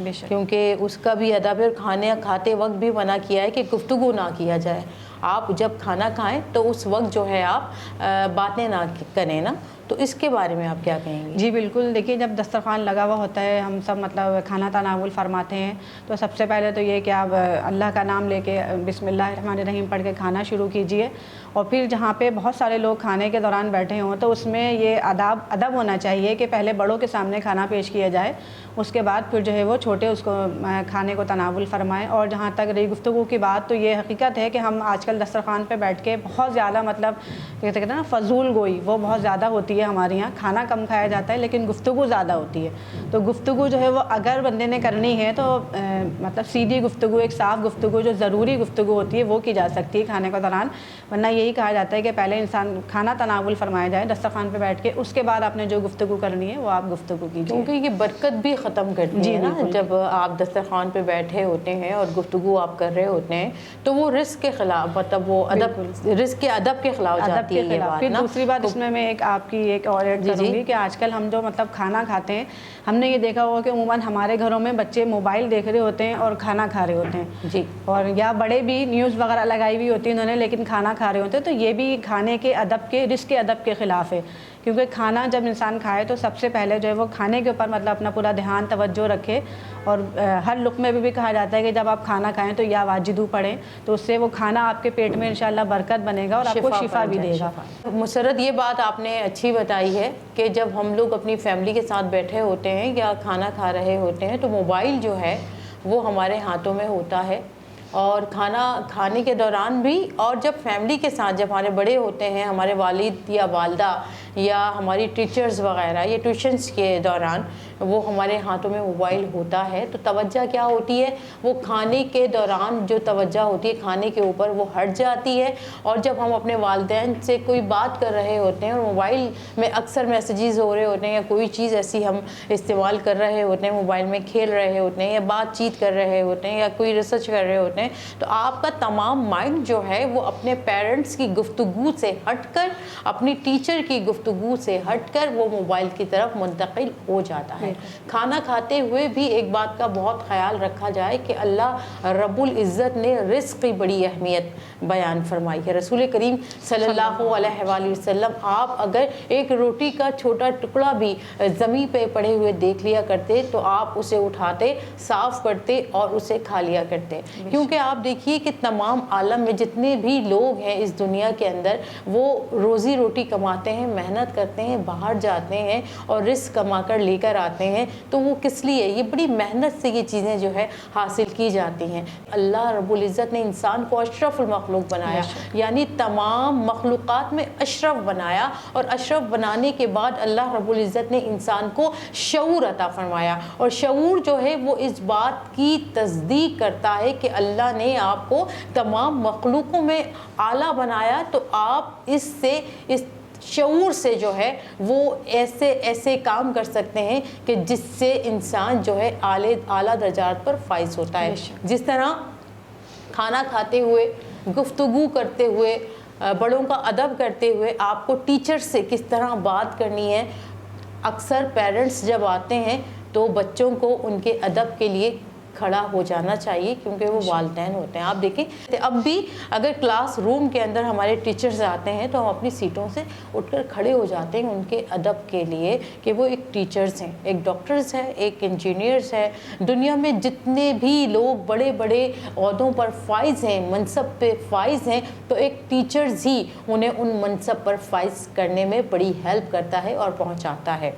بے شک۔ کیونکہ اس کا بھی ادب ہے، اور کھانے کھاتے وقت بھی منع کیا ہے کہ گفتگو نہ کیا جائے. آپ جب کھانا کھائیں تو اس وقت جو ہے آپ باتیں نہ کریں نا. تو اس کے بارے میں آپ کیا کہیں گے؟ جی بالکل، دیکھیے جب دسترخوان لگا ہوا ہوتا ہے، ہم سب مطلب کھانا تناول فرماتے ہیں، تو سب سے پہلے تو یہ کہ آپ اللہ کا نام لے کے بسم اللہ الرحمن الرحیم پڑھ کے کھانا شروع کیجئے. اور پھر جہاں پہ بہت سارے لوگ کھانے کے دوران بیٹھے ہوں تو اس میں یہ ادب ہونا چاہیے کہ پہلے بڑوں کے سامنے کھانا پیش کیا جائے، اس کے بعد پھر جو ہے وہ چھوٹے اس کو کھانے کو تناول فرمائیں. اور جہاں تک رہی گفتگو کی بات، تو یہ حقیقت ہے کہ ہم آج کل دسترخوان پہ بیٹھ کے بہت زیادہ مطلب کہتے ہیں نا فضول گوئی، وہ بہت زیادہ ہوتی ہے ہمارے یہاں. کھانا کم کھایا جاتا ہے لیکن گفتگو زیادہ ہوتی ہے. تو گفتگو جو ہے وہ اگر بندے نے کرنی ہے تو مطلب سیدھی گفتگو، ایک صاف گفتگو جو ضروری گفتگو ہوتی ہے وہ کی جا سکتی ہے کھانے کے دوران. ورنہ یہی کہا جاتا ہے کہ پہلے انسان کھانا تناول فرمایا جائے دسترخوان پہ بیٹھ کے، اس کے بعد آپ نے جو گفتگو کرنی ہے وہ آپ گفتگو کیجیے، کیونکہ یہ برکت بھی ختم کرتی ہے نا. جب آپ دسترخوان پہ بیٹھے ہوتے ہیں اور گفتگو آپ کر رہے ہوتے ہیں تو وہ رزق کے خلاف، مطلب وہ ادب، رزق کے ادب کے خلاف جاتی ہے یہ بات. پھر دوسری بات اس میں ایک آپ کی ایک اور ایڈ کروں گی کہ آج کل ہم جو مطلب کھانا کھاتے ہیں، ہم نے یہ دیکھا ہوگا کہ عموماً ہمارے گھروں میں بچے موبائل دیکھ رہے ہوتے ہیں اور کھانا کھا رہے ہوتے ہیں. جی. اور یا بڑے بھی نیوز وغیرہ لگائی ہوئی ہوتی ہے انہوں نے لیکن کھانا کھا رہے ہوتے ہیں. تو یہ بھی کھانے کے ادب کے، رزق کے ادب کے خلاف ہے. کیونکہ کھانا جب انسان کھائے تو سب سے پہلے جو ہے وہ کھانے کے اوپر مطلب اپنا پورا دھیان توجہ رکھے. اور ہر لقمے میں بھی کہا جاتا ہے کہ جب آپ کھانا کھائیں تو یا واجدو پڑھیں، تو اس سے وہ کھانا آپ کے پیٹ میں انشاءاللہ برکت بنے گا اور آپ کو شفا بھی دے گا. مسرت، یہ بات آپ نے اچھی بتائی ہے کہ جب ہم لوگ اپنی فیملی کے ساتھ بیٹھے ہوتے ہیں یا کھانا کھا رہے ہوتے ہیں تو موبائل جو ہے وہ ہمارے ہاتھوں میں ہوتا ہے. اور کھانا کھانے کے دوران بھی، اور جب فیملی کے ساتھ جب ہمارے بڑے ہوتے ہیں، ہمارے والد یا والدہ یا ہماری ٹیچرز وغیرہ، یہ ٹیوشنز کے دوران وہ ہمارے ہاتھوں میں موبائل ہوتا ہے تو توجہ کیا ہوتی ہے؟ وہ کھانے کے دوران جو توجہ ہوتی ہے کھانے کے اوپر وہ ہٹ جاتی ہے. اور جب ہم اپنے والدین سے کوئی بات کر رہے ہوتے ہیں اور موبائل میں اکثر میسیجز ہو رہے ہوتے ہیں یا کوئی چیز ایسی ہم استعمال کر رہے ہوتے ہیں، موبائل میں کھیل رہے ہوتے ہیں یا بات چیت کر رہے ہوتے ہیں یا کوئی ریسرچ کر رہے ہوتے ہیں، تو آپ کا تمام مائنڈ جو ہے وہ اپنے پیرنٹس کی گفتگو سے ہٹ کر، اپنی ٹیچر کی گفتگو سے ہٹ کر وہ موبائل کی طرف منتقل ہو جاتا ہے. کھانا کھاتے ہوئے بھی ایک بات کا بہت خیال رکھا جائے کہ اللہ رب العزت نے رزق کی بڑی اہمیت بیان فرمائی ہے. رسول کریم صلی اللہ علیہ وآلہ وسلم آپ اگر ایک روٹی کا چھوٹا ٹکڑا بھی زمین پہ پڑے ہوئے دیکھ لیا کرتے تو آپ اسے اٹھاتے، صاف کرتے اور اسے کھا لیا کرتے. کیونکہ آپ دیکھیے کہ تمام عالم میں جتنے بھی لوگ ہیں اس دنیا کے اندر، وہ روزی روٹی کماتے ہیں، محنت کرتے ہیں، باہر جاتے ہیں اور رزق کما کر لے کر آتے ہیں. تو وہ کس لیے؟ یہ بڑی محنت سے یہ چیزیں جو ہے حاصل کی جاتی ہیں. اللہ رب العزت نے انسان کو اشرف المخلوق بنایا، یعنی تمام مخلوقات میں اشرف بنایا. اور اشرف بنانے کے بعد اللہ رب العزت نے انسان کو شعور عطا فرمایا. اور شعور جو ہے وہ اس بات کی تصدیق کرتا ہے کہ اللہ نے آپ کو تمام مخلوقوں میں اعلیٰ بنایا. تو آپ اس شعور سے جو ہے وہ ایسے کام کر سکتے ہیں کہ جس سے انسان جو ہے اعلیٰ درجات پر فائز ہوتا ہے. جس طرح کھانا کھاتے ہوئے، گفتگو کرتے ہوئے، بڑوں کا ادب کرتے ہوئے آپ کو ٹیچر سے کس طرح بات کرنی ہے. اکثر پیرنٹس جب آتے ہیں تو بچوں کو ان کے ادب کے لیے کھڑا ہو جانا چاہیے کیونکہ وہ والدین ہوتے ہیں. آپ دیکھیں اب بھی اگر کلاس روم کے اندر ہمارے ٹیچرز آتے ہیں تو ہم اپنی سیٹوں سے اٹھ کر کھڑے ہو جاتے ہیں ان کے ادب کے لیے کہ وہ ایک ٹیچرز ہیں، ایک ڈاکٹرز ہیں، ایک انجینئرز ہیں. دنیا میں جتنے بھی لوگ بڑے بڑے عہدوں پر فائز ہیں، منصب پہ فائز ہیں، تو ایک ٹیچرز ہی انہیں ان منصب پر فائز کرنے میں بڑی ہیلپ کرتا ہے اور پہنچاتا ہے.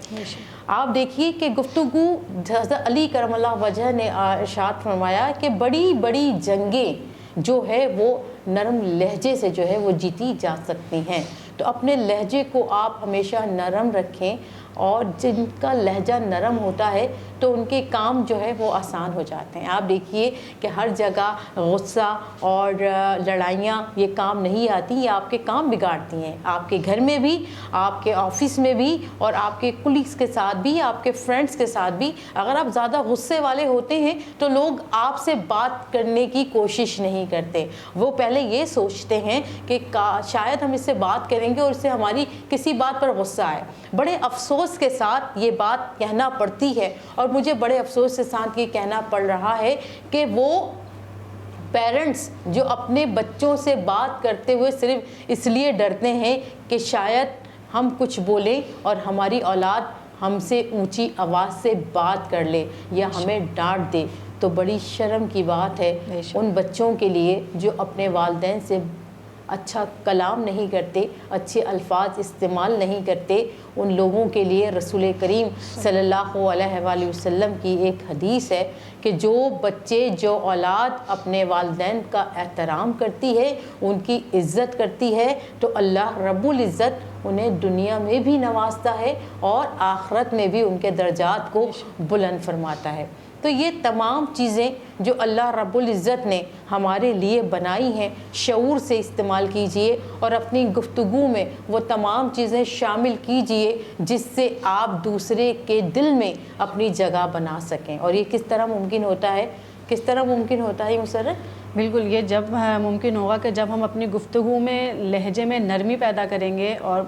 آپ دیکھیے کہ گفتگو، حضرت علی کرم اللہ وجہ نے ارشاد فرمایا کہ بڑی بڑی جنگیں جو ہے وہ نرم لہجے سے جو ہے وہ جیتی جا سکتی ہیں. تو اپنے لہجے کو آپ ہمیشہ نرم رکھیں، اور جن کا لہجہ نرم ہوتا ہے تو ان کے کام جو ہے وہ آسان ہو جاتے ہیں. آپ دیکھیے کہ ہر جگہ غصہ اور لڑائیاں یہ کام نہیں آتی، یہ آپ کے کام بگاڑتی ہیں. آپ کے گھر میں بھی، آپ کے آفس میں بھی، اور آپ کے کولیگس کے ساتھ بھی، آپ کے فرینڈس کے ساتھ بھی. اگر آپ زیادہ غصے والے ہوتے ہیں تو لوگ آپ سے بات کرنے کی کوشش نہیں کرتے. وہ پہلے یہ سوچتے ہیں کہ شاید ہم اس سے بات کریں گے اور اس سے ہماری کسی بات پر غصہ آئے. بڑے افسوس افسوس کے ساتھ یہ بات کہنا پڑتی ہے، اور مجھے بڑے افسوس کے ساتھ یہ کہنا پڑ رہا ہے کہ وہ پیرنٹس جو اپنے بچوں سے بات کرتے ہوئے صرف اس لیے ڈرتے ہیں کہ شاید ہم کچھ بولیں اور ہماری اولاد ہم سے اونچی آواز سے بات کر لے یا ہمیں ڈانٹ دے، تو بڑی شرم کی بات ہے ان بچوں کے لیے جو اپنے والدین سے اچھا کلام نہیں کرتے، اچھے الفاظ استعمال نہیں کرتے۔ ان لوگوں کے لیے رسول کریم صلی اللہ علیہ وآلہ وسلم کی ایک حدیث ہے کہ جو بچے، جو اولاد اپنے والدین کا احترام کرتی ہے، ان کی عزت کرتی ہے، تو اللہ رب العزت انہیں دنیا میں بھی نوازتا ہے اور آخرت میں بھی ان کے درجات کو بلند فرماتا ہے۔ تو یہ تمام چیزیں جو اللہ رب العزت نے ہمارے لیے بنائی ہیں، شعور سے استعمال کیجئے اور اپنی گفتگو میں وہ تمام چیزیں شامل کیجئے جس سے آپ دوسرے کے دل میں اپنی جگہ بنا سکیں۔ اور یہ کس طرح ممکن ہوتا ہے؟ کس طرح ممکن ہوتا ہے مسرت؟ بالکل، یہ جب ممکن ہوگا کہ جب ہم اپنی گفتگو میں لہجے میں نرمی پیدا کریں گے اور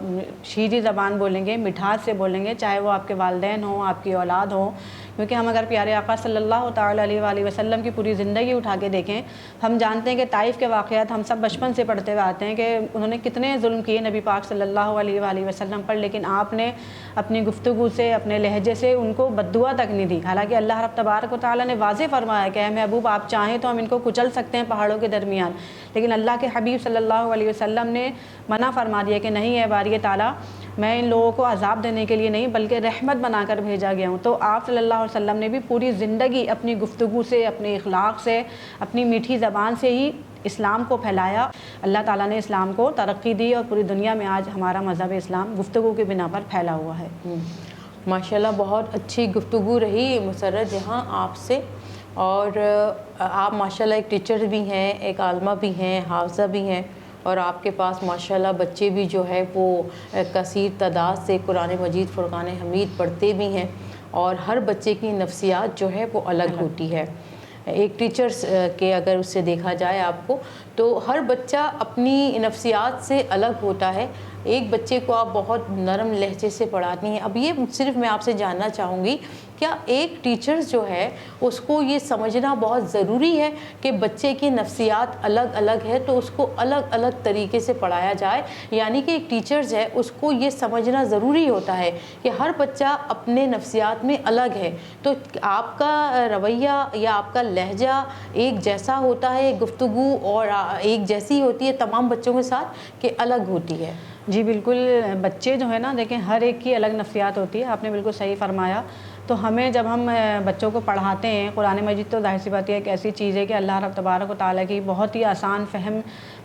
شیریں زبان بولیں گے، مٹھاس سے بولیں گے، چاہے وہ آپ کے والدین ہوں، آپ کی اولاد ہوں۔ کیونکہ ہم اگر پیارے آقا صلی اللہ تعالیٰ علیہ وآلہ وسلم کی پوری زندگی اٹھا کے دیکھیں، ہم جانتے ہیں کہ طائف کے واقعات ہم سب بچپن سے پڑھتے ہوئے آتے ہیں کہ انہوں نے کتنے ظلم کیے نبی پاک صلی اللہ علیہ وآلہ وسلم پر، لیکن آپ نے اپنی گفتگو سے، اپنے لہجے سے ان کو بد دعا تک نہیں دی۔ حالانکہ اللہ رب تبارک و تعالیٰ نے واضح فرمایا کہ اے محبوب، آپ چاہیں تو ہم ان کو کچل سکتے ہیں پہاڑوں کے درمیان، لیکن اللہ کے حبیب صلی اللہ علیہ وسلم نے منع فرما دیا کہ نہیں ہے باری تعالیٰ، میں ان لوگوں کو عذاب دینے کے لیے نہیں بلکہ رحمت بنا کر بھیجا گیا ہوں۔ تو آپ صلی اللہ علیہ وسلم نے بھی پوری زندگی اپنی گفتگو سے، اپنے اخلاق سے، اپنی میٹھی زبان سے ہی اسلام کو پھیلایا۔ اللہ تعالیٰ نے اسلام کو ترقی دی اور پوری دنیا میں آج ہمارا مذہب اسلام گفتگو کے بنا پر پھیلا ہوا ہے۔ ماشاءاللہ بہت اچھی گفتگو رہی مسرت جہاں آپ سے، اور آپ ماشاءاللہ ایک ٹیچر بھی ہیں، ایک عالمہ بھی ہیں، حافظہ بھی ہیں، اور آپ کے پاس ماشاءاللہ بچے بھی جو ہے وہ کثیر تعداد سے قرآن مجید فرقان حمید پڑھتے بھی ہیں، اور ہر بچے کی نفسیات جو ہے وہ الگ ہوتی ہے۔ ایک ٹیچرز کے اگر اس سے دیکھا جائے آپ کو، تو ہر بچہ اپنی نفسیات سے الگ ہوتا ہے۔ ایک بچے کو آپ بہت نرم لہجے سے پڑھاتی ہیں۔ اب یہ صرف میں آپ سے جاننا چاہوں گی، کیا ایک ٹیچر جو ہے اس کو یہ سمجھنا بہت ضروری ہے کہ بچے کی نفسیات الگ الگ ہے تو اس کو الگ الگ طریقے سے پڑھایا جائے؟ یعنی کہ ایک ٹیچر ہے اس کو یہ سمجھنا ضروری ہوتا ہے کہ ہر بچہ اپنے نفسیات میں الگ ہے، تو آپ کا رویہ یا آپ کا لہجہ ایک جیسا ہوتا ہے، گفتگو اور ایک جیسی ہوتی ہے تمام بچوں کے ساتھ کہ الگ ہوتی ہے؟ جی بالکل، بچے جو ہے نا، دیکھیں ہر ایک کی الگ نفسیات ہوتی ہے، آپ نے بالکل صحیح فرمایا۔ تو ہمیں جب ہم بچوں کو پڑھاتے ہیں قرآن مجید، تو ظاہر سی بات ہے ایک ایسی چیز ہے کہ اللہ رب تبارک و تعالیٰ کی بہت ہی آسان فہم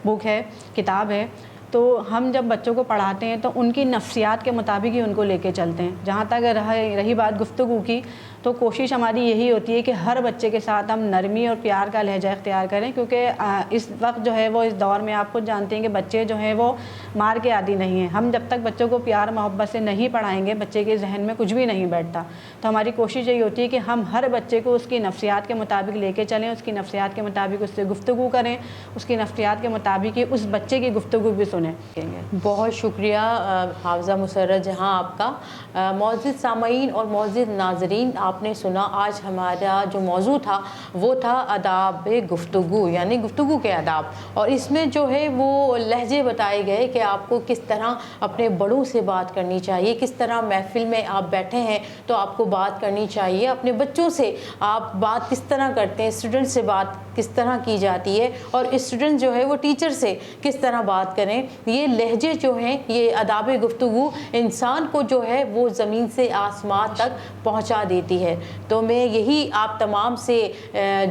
بک ہے، کتاب ہے۔ تو ہم جب بچوں کو پڑھاتے ہیں تو ان کی نفسیات کے مطابق ہی ان کو لے کے چلتے ہیں۔ جہاں تک رہی بات گفتگو کی، تو کوشش ہماری یہی ہوتی ہے کہ ہر بچے کے ساتھ ہم نرمی اور پیار کا لہجہ اختیار کریں، کیونکہ اس وقت جو ہے وہ اس دور میں آپ خود جانتے ہیں کہ بچے جو ہیں وہ مار کے عادی نہیں ہیں۔ ہم جب تک بچوں کو پیار محبت سے نہیں پڑھائیں گے، بچے کے ذہن میں کچھ بھی نہیں بیٹھتا۔ تو ہماری کوشش یہی ہوتی ہے کہ ہم ہر بچے کو اس کی نفسیات کے مطابق لے کے چلیں، اس کی نفسیات کے مطابق اس سے گفتگو کریں، اس کی نفسیات کے مطابق ہی اس بچے کی گفتگو بھی سنیں۔ بہت شکریہ حافظہ مسرت جہاں آپ کا۔ معزز سامعین اور معزز ناظرین، آپ نے سنا آج ہمارا جو موضوع تھا وہ تھا آداب گفتگو، یعنی گفتگو کے آداب، اور اس میں جو ہے وہ لہجے بتائے گئے کہ آپ کو کس طرح اپنے بڑوں سے بات کرنی چاہیے، کس طرح محفل میں آپ بیٹھے ہیں تو آپ کو بات کرنی چاہیے، اپنے بچوں سے آپ بات کس طرح کرتے ہیں، اسٹوڈنٹ سے بات کس طرح کی جاتی ہے، اور اسٹوڈنٹ جو ہے وہ ٹیچر سے کس طرح بات کریں۔ یہ لہجے جو ہیں، یہ آداب گفتگو انسان کو جو ہے وہ زمین سے آسمان تک پہنچا دیتی ہے۔ تو میں یہی آپ تمام سے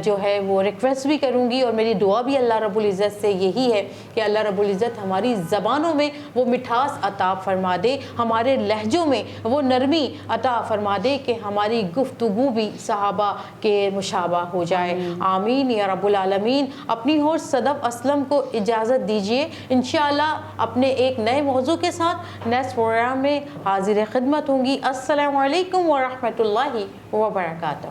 جو ہے وہ ریکویسٹ بھی کروں گی، اور میری دعا بھی اللہ رب العزت سے یہی ہے کہ اللہ رب العزت ہماری زبانوں میں وہ مٹھاس عطا فرما دے، ہمارے لہجوں میں وہ نرمی عطا فرما دے کہ ہماری گفتگو بھی صحابہ کے مشابہ ہو جائے۔ آمین یا رب العالمین۔ اپنی ہوسٹ صدف اسلم کو اجازت دیجیے، انشاءاللہ اپنے ایک نئے موضوع کے ساتھ نیکسٹ پروگرام میں حاضر خدمت ہوں گی۔ السلام علیکم ورحمۃ اللہ وبرکاتہ۔